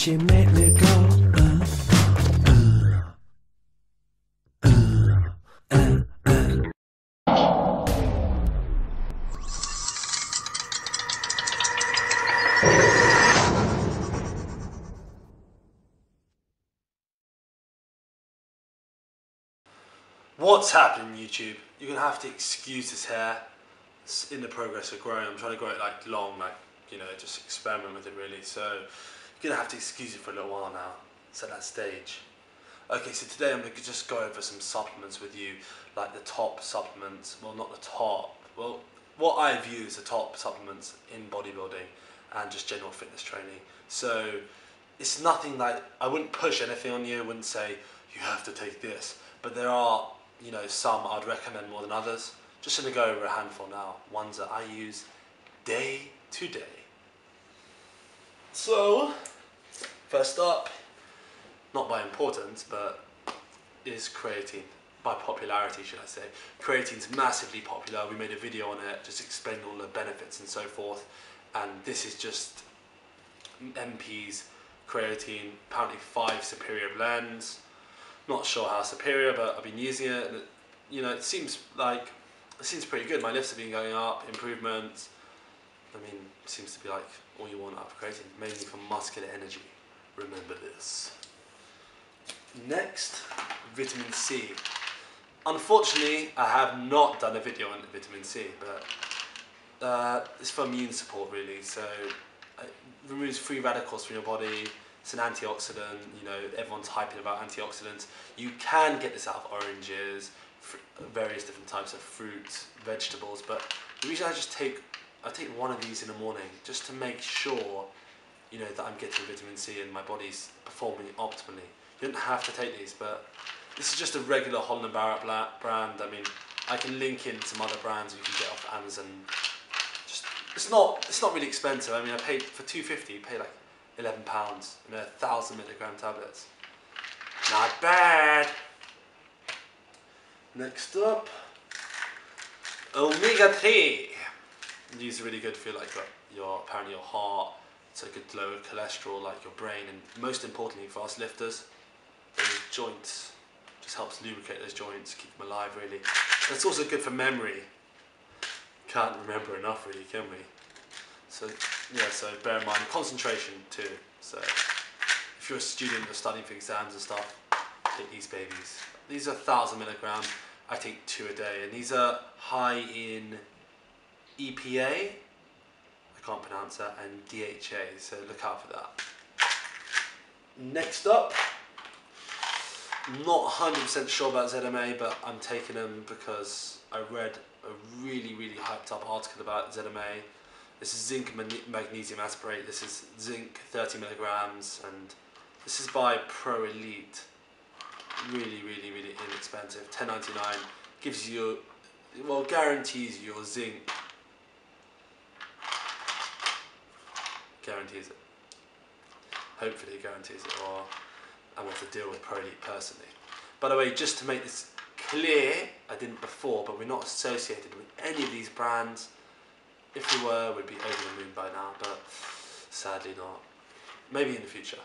you make me go, What's happening, YouTube? You're gonna have to excuse this hair. It's in the progress of growing. I'm trying to grow it like long, like, you know, just experiment with it really. So you're gonna have to excuse it for a little while now. It's at that stage. Okay, so today I'm gonna just go over some supplements with you, like the top supplements. Well, not the top. Well, what I view as the top supplements in bodybuilding and just general fitness training. So it's nothing like, I wouldn't push anything on you. I wouldn't say you have to take this, but there are, you know, some I'd recommend more than others. Just going to go over a handful now, ones that I use day to day. So, first up, not by importance, but is creatine. By popularity, should I say. Creatine's massively popular. We made a video on it, just explaining all the benefits and so forth. And this is just MP's creatine, apparently 5 superior blends. Not sure how superior, but I've been using it, and it, you know, it seems pretty good. My lifts have been going up, improvements. I mean, it seems to be like all you want out of creatine, mainly for muscular energy. Remember this. Next, vitamin C. Unfortunately, I have not done a video on vitamin C, but it's for immune support really. So it removes free radicals from your body. It's an antioxidant, you know, everyone's hyping about antioxidants. You can get this out of oranges, various different types of fruits, vegetables, but the reason I take one of these in the morning just to make sure, you know, that I'm getting vitamin C and my body's performing optimally. You don't have to take these, but this is just a regular Holland & Barrett brand. I mean, I can link in some other brands you can get off Amazon. Just, it's not really expensive. I mean, I paid for $2.50, you pay like £11 and 1,000 milligram tablets. Not bad. Next up, omega-3. These are really good for like apparently your heart. It's a good lower cholesterol, like your brain, and most importantly for us lifters, those joints. Just helps lubricate those joints, keep them alive really. And it's also good for memory. Can't remember enough really, can we? So yeah, so bear in mind concentration too. So if you're a student or studying for exams and stuff, take these babies. These are 1,000 milligrams. I take 2 a day, and these are high in EPA, I can't pronounce that, and DHA, so look out for that. Next up, not 100% sure about ZMA, but I'm taking them because I read a really hyped up article about ZMA. This is zinc magnesium aspartate. This is zinc 30 milligrams, and this is by Pro Elite. Really inexpensive. $10.99. Gives you, well, guarantees your zinc. Guarantees it. Hopefully it guarantees it, or I'm going to have to deal with Pro Elite personally. By the way, just to make this clear, I didn't before, but we're not associated with any of these brands. If we were, we'd be over the moon by now, but sadly not. Maybe in the future.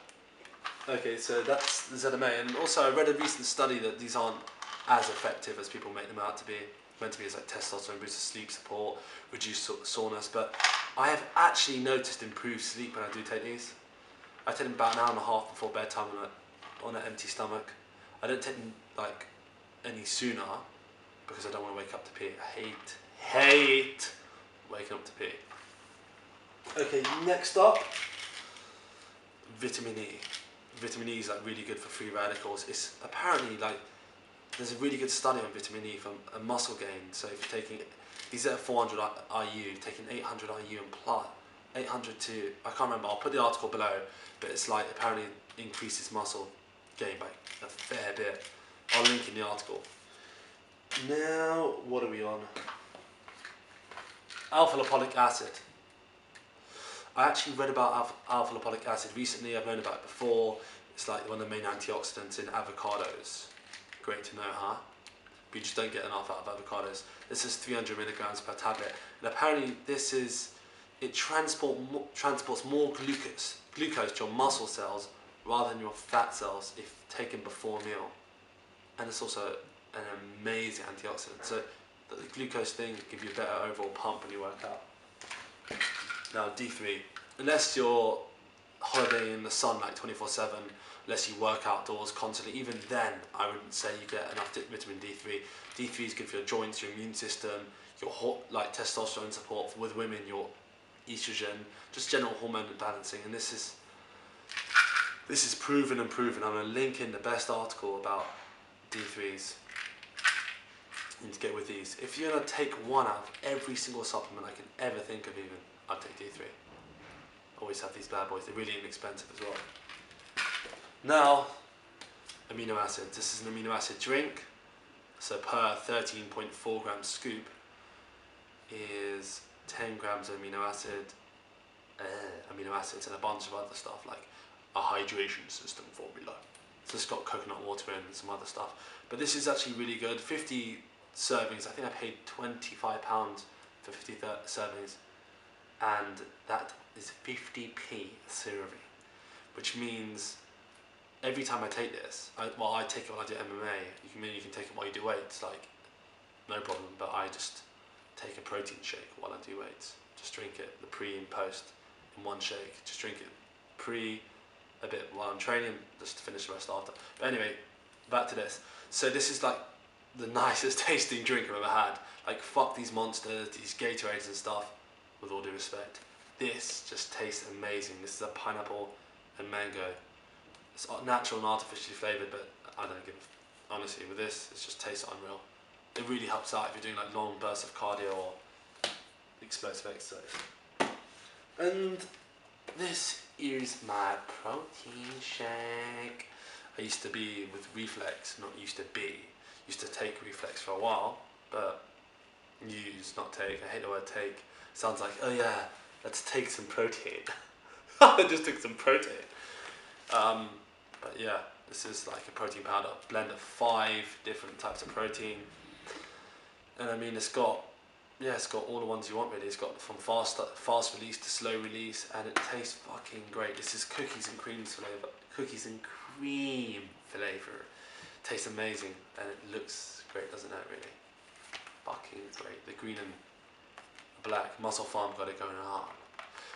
Okay, so that's the ZMA, and also I read a recent study that these aren't as effective as people make them out to be. Meant to be as like testosterone booster, sleep support, reduce soreness, but I have actually noticed improved sleep when I do take these. I take them about an hour and a half before bedtime on an empty stomach. I don't take them like any sooner because I don't want to wake up to pee. I hate waking up to pee. Okay, next up, vitamin E. Vitamin E is like really good for free radicals. It's apparently like, there's a really good study on vitamin E from a muscle gain. So if you're taking, these are 400 IU, taking 800 IU and plus 800 to, I can't remember, I'll put the article below, but it's like apparently increases muscle gain by a fair bit. I'll link in the article. Now, what are we on? Alpha-lipoic acid. I actually read about alpha-lipoic acid recently. I've known about it before. It's like one of the main antioxidants in avocados. Great to know, huh? But you just don't get enough out of avocados. This is 300 milligrams per tablet. And apparently this is it transports more glucose to your muscle cells rather than your fat cells if taken before a meal. And it's also an amazing antioxidant. So the glucose thing gives you a better overall pump when you work out. Now D3, unless you're holidaying in the sun like 24/7, unless you work outdoors constantly, even then I wouldn't say you get enough vitamin D3. D3 is good for your joints, your immune system, your like testosterone support with women, your estrogen, just general hormone balancing. And this is proven and proven. I'm going to link in the best article about D3s. You need to get with these. If you're going to take one out of every single supplement I can ever think of even, I'd take D3. Always have these bad boys. They're really inexpensive as well. Now, amino acids. This is an amino acid drink. So per 13.4 gram scoop is 10 grams of amino acids and a bunch of other stuff like a hydration system formula. So it's got coconut water in and some other stuff. But this is actually really good. 50 servings. I think I paid £25 for 50 servings. And that is 50p serving. Which means every time I take this, I take it when I do MMA. You can take it while you do weights, like no problem. But I just take a protein shake while I do weights. Just drink it, the pre and post in one shake. Just drink it a bit while I'm training, just to finish the rest after. But anyway, back to this. So this is like the nicest tasting drink I've ever had. Like fuck these monsters, these Gatorades and stuff, with all due respect. This just tastes amazing. This is a pineapple and mango. It's natural and artificially flavoured, but I don't give, honestly, with this, it just tastes unreal. It really helps out if you're doing like long bursts of cardio or explosive exercise. And this is my protein shake. I used to be with Reflex, used to take Reflex for a while, but use, not take. I hate the word take. Sounds like, oh yeah, let's take some protein. I just took some protein. But yeah, this is like a protein powder, blend of 5 different types of protein. And I mean, it's got all the ones you want really. It's got from fast release to slow release, and it tastes fucking great. This is cookies and cream flavor. Tastes amazing, and it looks great, doesn't it? Really, fucking great. The green and black. Muscle Farm got it going on.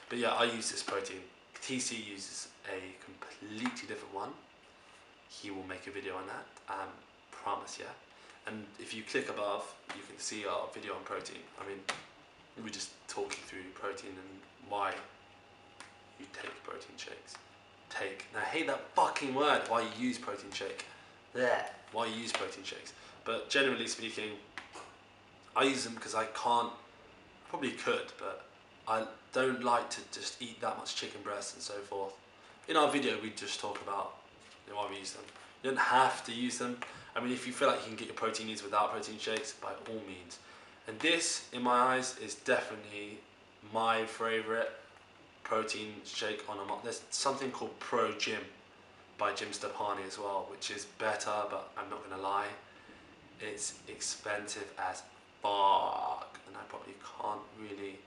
But yeah, I use this protein. TC uses a completely different one. He will make a video on that. Promise, yeah. And if you click above, you can see our video on protein. I mean, we just talk you through protein and why you take protein shakes. Now I hate that fucking word, why you use protein shake. There, why you use protein shakes. But generally speaking, I use them because I can't, probably could, but I don't like to just eat that much chicken breast and so forth. In our video, we just talk about why we use them. You don't have to use them. I mean, if you feel like you can get your protein needs without protein shakes, by all means. And this, in my eyes, is definitely my favourite protein shake on a month. There's something called Pre-jym by Jim Stoppani as well, which is better, but I'm not going to lie, it's expensive as fuck, and I probably can't really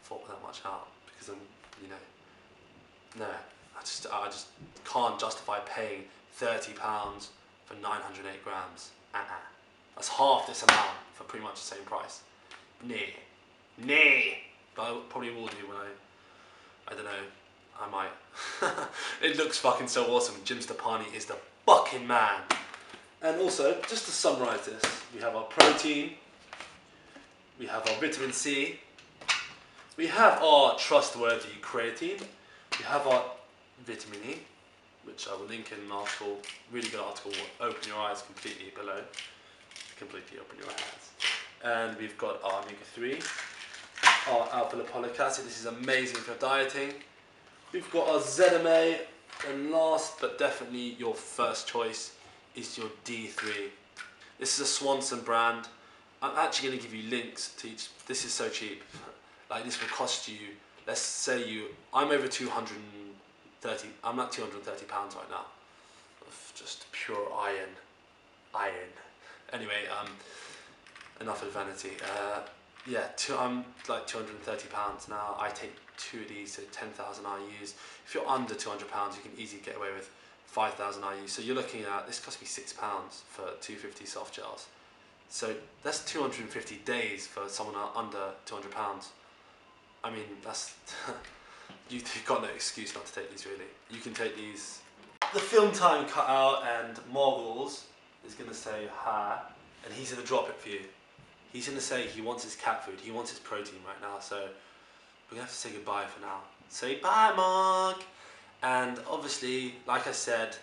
fork that much out because I'm, I just can't justify paying £30 for 908 grams. That's half this amount for pretty much the same price. Nah. But I probably will do when I don't know, I might. It looks fucking so awesome. Jim Stoppani is the fucking man. And also, just to summarise this, we have our protein, we have our vitamin C, we have our trustworthy creatine, we have our vitamin E, which I will link in an article, really good article, open your eyes completely below, completely open your eyes. And we've got our omega-3, our alpha lipoic acid, this is amazing for dieting. We've got our ZMA, and last but definitely your first choice is your D3. This is a Swanson brand. I'm actually going to give you links to each. This is so cheap. Like this will cost you, let's say I'm over 230, I'm at 230 pounds right now of just pure iron. Anyway, enough of vanity. yeah, I'm like £230 now. I take 2 of these, so 10,000 IUs. If you're under £200, you can easily get away with 5,000 IUs. So you're looking at, this cost me £6 for 250 soft gels. So that's 250 days for someone under £200. I mean, that's you've got no excuse not to take these really. You can take these. The film time cutout and Moggles is going to say hi, and he's going to drop it for you. He's going to say he wants his cat food, he wants his protein right now, so we're going to have to say goodbye for now. Say bye, Mark! And obviously, like I said,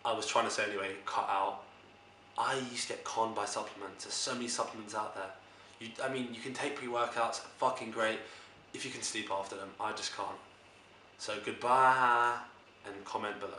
I was trying to say anyway, cut out. I used to get conned by supplements. There's so many supplements out there. I mean, you can take pre-workouts, fucking great, if you can sleep after them. I just can't. So goodbye, and comment below.